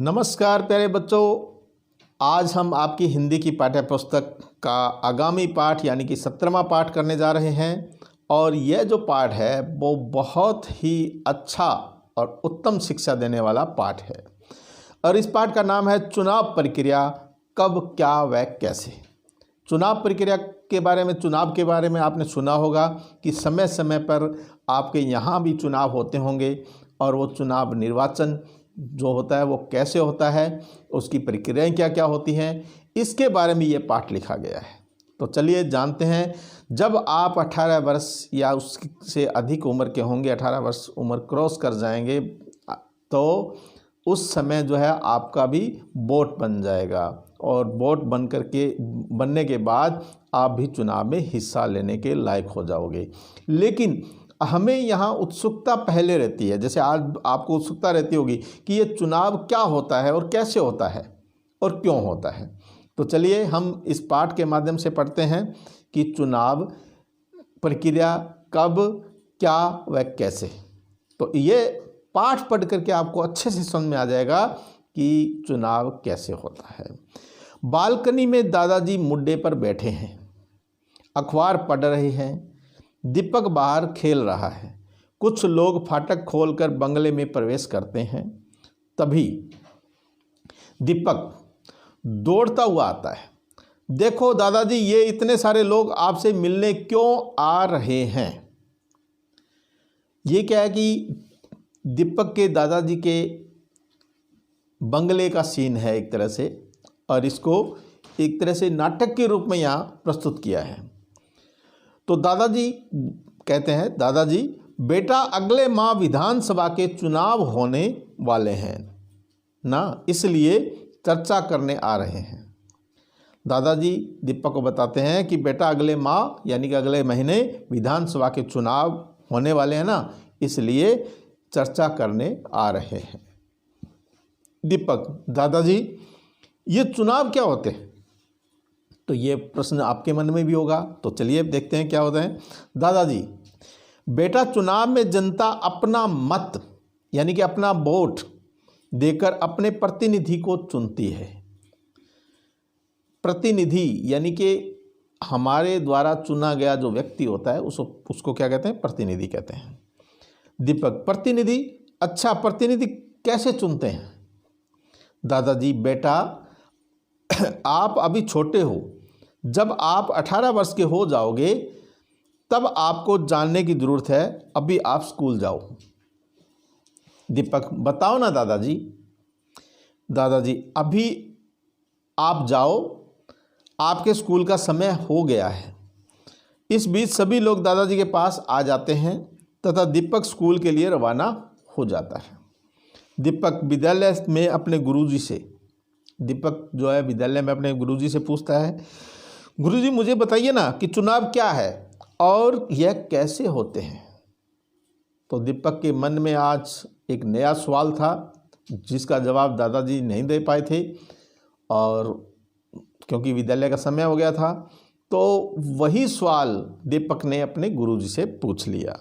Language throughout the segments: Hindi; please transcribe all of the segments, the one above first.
नमस्कार प्यारे बच्चों। आज हम आपकी हिंदी की पाठ्य पुस्तक का आगामी पाठ यानी कि 17वां पाठ करने जा रहे हैं। और यह जो पाठ है वो बहुत ही अच्छा और उत्तम शिक्षा देने वाला पाठ है। और इस पाठ का नाम है चुनाव प्रक्रिया, कब, क्या व कैसे। चुनाव प्रक्रिया के बारे में, चुनाव के बारे में आपने सुना होगा कि समय समय पर आपके यहाँ भी चुनाव होते होंगे और वो चुनाव निर्वाचन जो होता है वो कैसे होता है, उसकी प्रक्रियाएं क्या क्या होती हैं, इसके बारे में ये पाठ लिखा गया है। तो चलिए जानते हैं। जब आप 18 वर्ष या उससे अधिक उम्र के होंगे, 18 वर्ष उम्र क्रॉस कर जाएंगे, तो उस समय जो है आपका भी वोट बन जाएगा और वोट बनने के बाद आप भी चुनाव में हिस्सा लेने के लायक हो जाओगे। लेकिन हमें यहाँ उत्सुकता पहले रहती है, जैसे आज आपको उत्सुकता रहती होगी कि ये चुनाव क्या होता है और कैसे होता है और क्यों होता है। तो चलिए हम इस पाठ के माध्यम से पढ़ते हैं कि चुनाव प्रक्रिया कब, क्या व कैसे। तो ये पाठ पढ़ करके आपको अच्छे से समझ में आ जाएगा कि चुनाव कैसे होता है। बालकनी में दादाजी मुड्डे पर बैठे हैं, अखबार पढ़ रहे हैं। दीपक बाहर खेल रहा है। कुछ लोग फाटक खोलकर बंगले में प्रवेश करते हैं। तभी दीपक दौड़ता हुआ आता है। देखो दादाजी, ये इतने सारे लोग आपसे मिलने क्यों आ रहे हैं। ये क्या है कि दीपक के दादाजी के बंगले का सीन है एक तरह से, और इसको एक तरह से नाटक के रूप में यहाँ प्रस्तुत किया है। तो दादाजी कहते हैं, दादाजी बेटा अगले माह विधानसभा के चुनाव होने वाले हैं ना, इसलिए चर्चा करने आ रहे हैं। दादाजी दीपक को बताते हैं कि बेटा अगले माह यानी कि अगले महीने विधानसभा के चुनाव होने वाले हैं ना, इसलिए चर्चा करने आ रहे हैं। दीपक, दादाजी ये चुनाव क्या होते हैं। तो ये प्रश्न आपके मन में भी होगा। तो चलिए देखते हैं क्या होता है। दादाजी बेटा चुनाव में जनता अपना मत यानी कि अपना वोट देकर अपने प्रतिनिधि को चुनती है। प्रतिनिधि यानी कि हमारे द्वारा चुना गया जो व्यक्ति होता है उसको क्या कहते हैं, प्रतिनिधि कहते हैं। दीपक, प्रतिनिधि, अच्छा प्रतिनिधि कैसे चुनते हैं। दादाजी बेटा आप अभी छोटे हो, जब आप 18 वर्ष के हो जाओगे तब आपको जानने की ज़रूरत है, अभी आप स्कूल जाओ। दीपक, बताओ ना दादाजी। दादाजी अभी आप जाओ, आपके स्कूल का समय हो गया है। इस बीच सभी लोग दादाजी के पास आ जाते हैं तथा दीपक स्कूल के लिए रवाना हो जाता है। दीपक विद्यालय में अपने गुरुजी से, दीपक जो है विद्यालय में अपने गुरुजी से पूछता है, गुरुजी मुझे बताइए ना कि चुनाव क्या है और यह कैसे होते हैं। तो दीपक के मन में आज एक नया सवाल था जिसका जवाब दादाजी नहीं दे पाए थे, और क्योंकि विद्यालय का समय हो गया था तो वही सवाल दीपक ने अपने गुरुजी से पूछ लिया।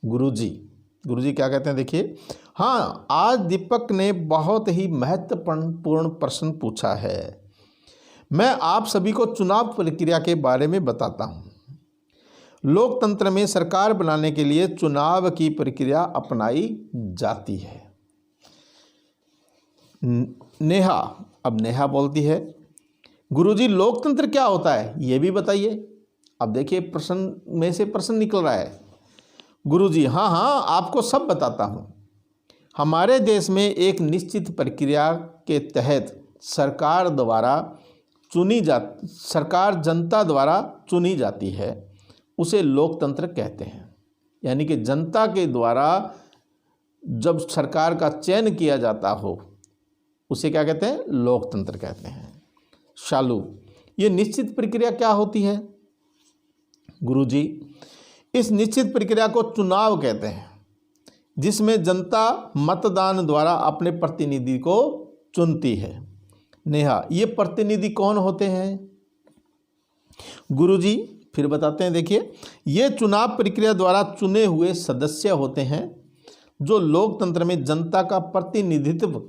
गुरुजी क्या कहते हैं, देखिए। हाँ, आज दीपक ने बहुत ही महत्वपूर्ण प्रश्न पूछा है। मैं आप सभी को चुनाव प्रक्रिया के बारे में बताता हूँ। लोकतंत्र में सरकार बनाने के लिए चुनाव की प्रक्रिया अपनाई जाती है। नेहा, अब नेहा बोलती है, गुरुजी लोकतंत्र क्या होता है ये भी बताइए। अब देखिए प्रश्न में से प्रश्न निकल रहा है। गुरुजी, हाँ आपको सब बताता हूँ। हमारे देश में एक निश्चित प्रक्रिया के तहत सरकार जनता द्वारा चुनी जाती है, उसे लोकतंत्र कहते हैं। यानी कि जनता के द्वारा जब सरकार का चयन किया जाता हो उसे क्या कहते हैं, लोकतंत्र कहते हैं। शालू, ये निश्चित प्रक्रिया क्या होती है। गुरुजी, इस निश्चित प्रक्रिया को चुनाव कहते हैं, जिसमें जनता मतदान द्वारा अपने प्रतिनिधि को चुनती है। नेहा, ये प्रतिनिधि कौन होते हैं। गुरुजी फिर बताते हैं, देखिए ये चुनाव प्रक्रिया द्वारा चुने हुए सदस्य होते हैं जो लोकतंत्र में जनता का प्रतिनिधित्व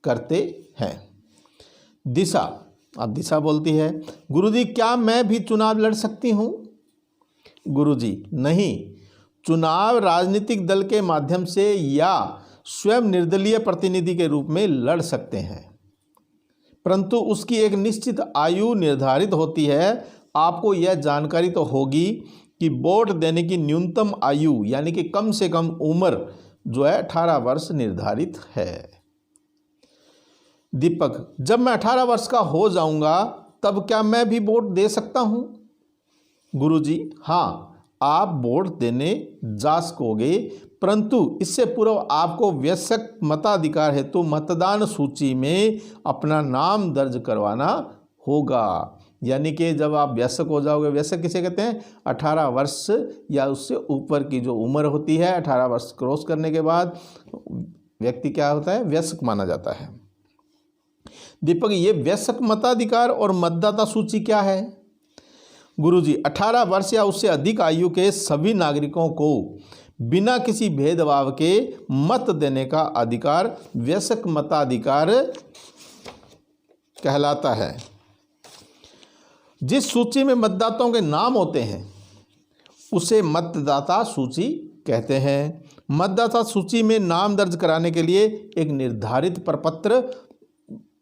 करते हैं। दिशा, अब दिशा बोलती है, गुरुजी क्या मैं भी चुनाव लड़ सकती हूँ? गुरुजी नहीं, चुनाव राजनीतिक दल के माध्यम से या स्वयं निर्दलीय प्रतिनिधि के रूप में लड़ सकते हैं, परंतु उसकी एक निश्चित आयु निर्धारित होती है। आपको यह जानकारी तो होगी कि वोट देने की न्यूनतम आयु यानी कि कम से कम उम्र जो है 18 वर्ष निर्धारित है। दीपक, जब मैं 18 वर्ष का हो जाऊंगा तब क्या मैं भी वोट दे सकता हूं? गुरुजी हाँ, आप वोट देने जा सकोगे, परंतु इससे पूर्व आपको वयस्क मताधिकार हेतु मतदान सूची में अपना नाम दर्ज करवाना होगा। यानी कि जब आप वयस्क हो जाओगे, वयस्क किसे कहते हैं? 18 वर्ष या उससे ऊपर की जो उम्र होती है, 18 वर्ष क्रॉस करने के बाद व्यक्ति क्या होता है? वयस्क माना जाता है। दीपक, ये वयस्क मताधिकार और मतदाता सूची क्या है? गुरुजी 18 वर्ष या उससे अधिक आयु के सभी नागरिकों को बिना किसी भेदभाव के मत देने का अधिकार वयस्क मताधिकार कहलाता है। जिस सूची में मतदाताओं के नाम होते हैं उसे मतदाता सूची कहते हैं। मतदाता सूची में नाम दर्ज कराने के लिए एक निर्धारित प्रपत्र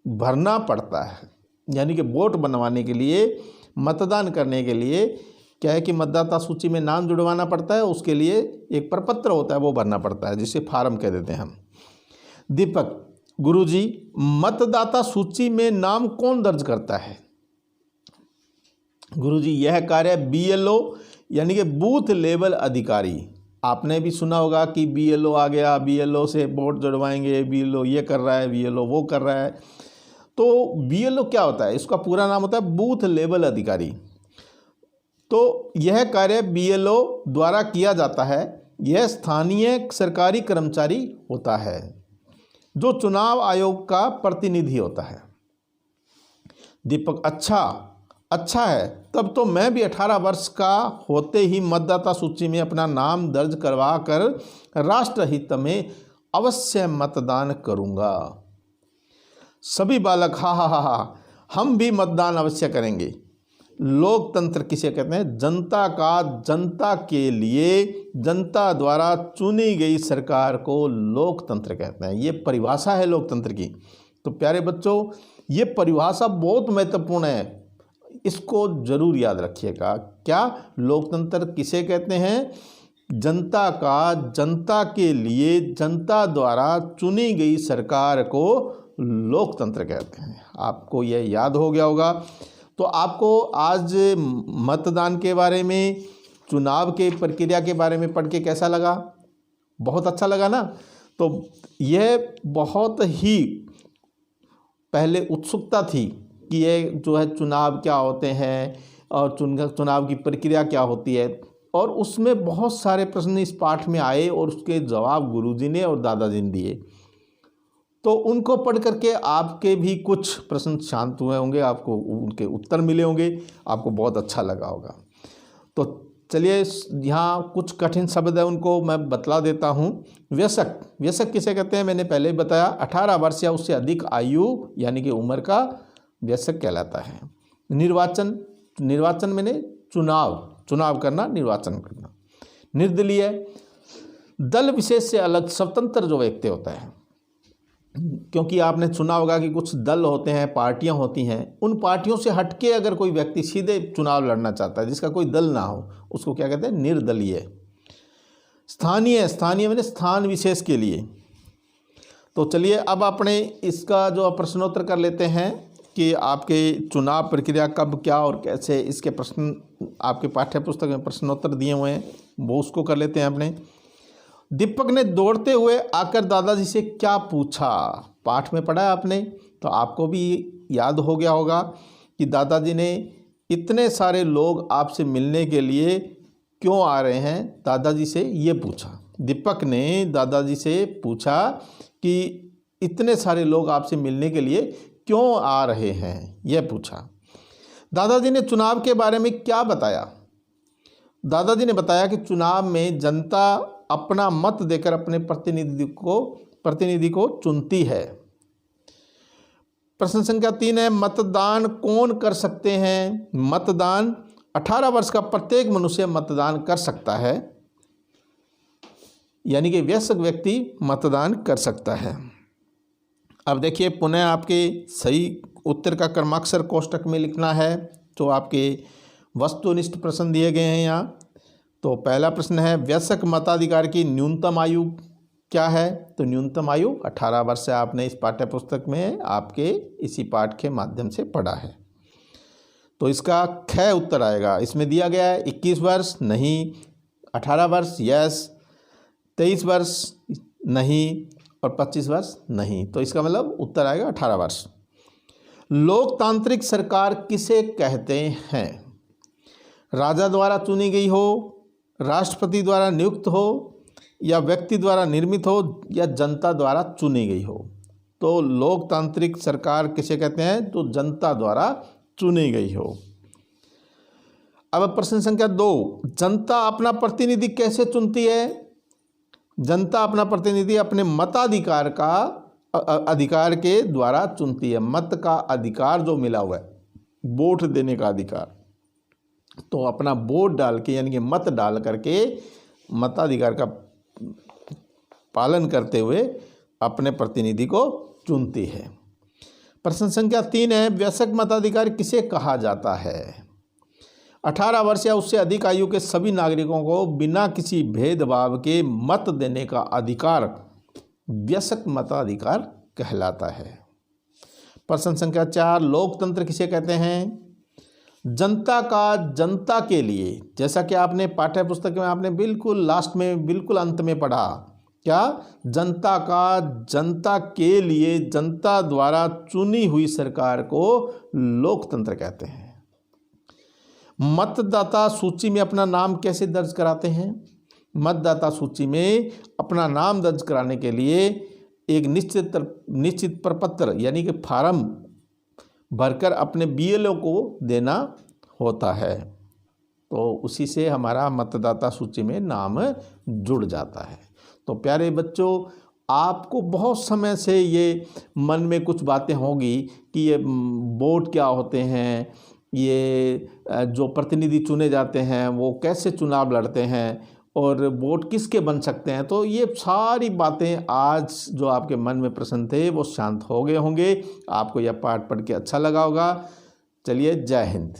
भरना पड़ता है। यानी कि वोट बनवाने के लिए, मतदान करने के लिए क्या है कि मतदाता सूची में नाम जुड़वाना पड़ता है, उसके लिए एक प्रपत्र होता है वो भरना पड़ता है, जिसे फार्म कह देते हैं हम। दीपक, गुरुजी मतदाता सूची में नाम कौन दर्ज करता है? गुरुजी यह कार्य BLO यानी कि बूथ लेवल अधिकारी, आपने भी सुना होगा कि BLO आ गया, BLO से वोट जुड़वाएंगे, BLO ये कर रहा है, BLO वो कर रहा है। तो BLO क्या होता है? इसका पूरा नाम होता है बूथ लेवल अधिकारी। तो यह कार्य BLO द्वारा किया जाता है। यह स्थानीय सरकारी कर्मचारी होता है जो चुनाव आयोग का प्रतिनिधि होता है। दीपक, अच्छा है, तब तो मैं भी 18 वर्ष का होते ही मतदाता सूची में अपना नाम दर्ज करवा कर राष्ट्रहित में अवश्य मतदान करूंगा। सभी बालक हा, हम भी मतदान अवश्य करेंगे। लोकतंत्र किसे कहते हैं? जनता का जनता के लिए जनता द्वारा चुनी गई सरकार को लोकतंत्र कहते हैं। ये परिभाषा है लोकतंत्र की। तो प्यारे बच्चों, ये परिभाषा बहुत महत्वपूर्ण है, इसको जरूर याद रखिएगा। क्या लोकतंत्र किसे कहते हैं? जनता का जनता के लिए जनता द्वारा चुनी गई सरकार को लोकतंत्र कहते हैं। आपको यह याद हो गया होगा। तो आपको आज मतदान के बारे में, चुनाव के प्रक्रिया के बारे में पढ़ के कैसा लगा? बहुत अच्छा लगा ना? तो यह बहुत ही पहले उत्सुकता थी कि ये जो है चुनाव क्या होते हैं और चुनाव की प्रक्रिया क्या होती है, और उसमें बहुत सारे प्रश्न इस पाठ में आए और उसके जवाब गुरुजी ने और दादाजी ने दिए। तो उनको पढ़ करके आपके भी कुछ प्रश्न शांत हुए होंगे, आपको उनके उत्तर मिले होंगे, आपको बहुत अच्छा लगा होगा। तो चलिए, यहाँ कुछ कठिन शब्द है उनको मैं बतला देता हूँ। व्यसक किसे कहते हैं? मैंने पहले ही बताया, 18 वर्ष या उससे अधिक आयु यानी कि उम्र का व्यसक कहलाता है। निर्वाचन मैंने चुनाव करना, निर्वाचन करना। निर्दलीय, दल विशेष से अलग स्वतंत्र जो व्यक्ति होता है। क्योंकि आपने सुना होगा कि कुछ दल होते हैं, पार्टियां होती हैं, उन पार्टियों से हटके अगर कोई व्यक्ति सीधे चुनाव लड़ना चाहता है, जिसका कोई दल ना हो, उसको क्या कहते हैं? निर्दलीय। स्थानीय मैंने स्थान विशेष के लिए। तो चलिए अब अपने इसका जो प्रश्नोत्तर कर लेते हैं कि आपके चुनाव प्रक्रिया कब, क्या और कैसे, इसके प्रश्न आपके पाठ्य पुस्तक में प्रश्नोत्तर दिए हुए हैं, वो उसको कर लेते हैं अपने। दीपक ने दौड़ते हुए आकर दादाजी से क्या पूछा? पाठ में पढ़ा है आपने, तो आपको भी याद हो गया होगा कि दादाजी ने इतने सारे लोग आपसे मिलने के लिए क्यों आ रहे हैं, दादाजी से ये पूछा। दीपक ने दादाजी से पूछा कि इतने सारे लोग आपसे मिलने के लिए क्यों आ रहे हैं, यह पूछा। दादाजी ने चुनाव के बारे में क्या बताया? दादाजी ने बताया कि चुनाव में जनता अपना मत देकर अपने प्रतिनिधि को चुनती है। प्रश्न संख्या 3 है, मतदान कौन कर सकते हैं? मतदान 18 वर्ष का प्रत्येक मनुष्य मतदान कर सकता है, यानी कि वयस्क व्यक्ति मतदान कर सकता है। अब देखिए, पुनः आपके सही उत्तर का क्रमाक्षर कोष्टक में लिखना है। तो आपके वस्तुनिष्ठ प्रश्न दिए गए हैं यहाँ। तो पहला प्रश्न है, वयस्क मताधिकार की न्यूनतम आयु क्या है? तो न्यूनतम आयु 18 वर्ष है। आपने इस पाठ्य पुस्तक में आपके इसी पाठ के माध्यम से पढ़ा है। तो इसका ख उत्तर आएगा। इसमें दिया गया है 21 वर्ष नहीं, 18 वर्ष यस, 23 वर्ष नहीं और 25 वर्ष नहीं। तो इसका मतलब उत्तर आएगा 18 वर्ष। लोकतांत्रिक सरकार किसे कहते हैं? राजा द्वारा चुनी गई हो, राष्ट्रपति द्वारा नियुक्त हो, या व्यक्ति द्वारा निर्मित हो, या जनता द्वारा चुनी गई हो। तो लोकतांत्रिक सरकार किसे कहते हैं? तो जनता द्वारा चुनी गई हो। अब प्रश्न संख्या 2, जनता अपना प्रतिनिधि कैसे चुनती है? जनता अपना प्रतिनिधि अपने मताधिकार का अधिकार के द्वारा चुनती है। मत का अधिकार जो मिला हुआ है, वोट देने का अधिकार, तो अपना वोट डाल के यानी कि मत डाल करके मताधिकार का पालन करते हुए अपने प्रतिनिधि को चुनती है। प्रश्न संख्या 3 है, वयस्क मताधिकार किसे कहा जाता है? 18 वर्ष या उससे अधिक आयु के सभी नागरिकों को बिना किसी भेदभाव के मत देने का अधिकार वयस्क मताधिकार कहलाता है। प्रश्न संख्या 4, लोकतंत्र किसे कहते हैं? जनता का जनता के लिए, जैसा कि आपने पाठ्य पुस्तक में आपने बिल्कुल लास्ट में बिल्कुल अंत में पढ़ा, क्या? जनता का जनता के लिए जनता द्वारा चुनी हुई सरकार को लोकतंत्र कहते हैं। मतदाता सूची में अपना नाम कैसे दर्ज कराते हैं? मतदाता सूची में अपना नाम दर्ज कराने के लिए एक निश्चित प्रपत्र यानी कि फार्म भरकर अपने बीएलओ को देना होता है। तो उसी से हमारा मतदाता सूची में नाम जुड़ जाता है। तो प्यारे बच्चों, आपको बहुत समय से ये मन में कुछ बातें होगी कि ये वोट क्या होते हैं, ये जो प्रतिनिधि चुने जाते हैं वो कैसे चुनाव लड़ते हैं, और वोट किसके बन सकते हैं। तो ये सारी बातें आज जो आपके मन में प्रश्न थे वो शांत हो गए होंगे। आपको यह पाठ पढ़ के अच्छा लगा होगा। चलिए, जय हिंद।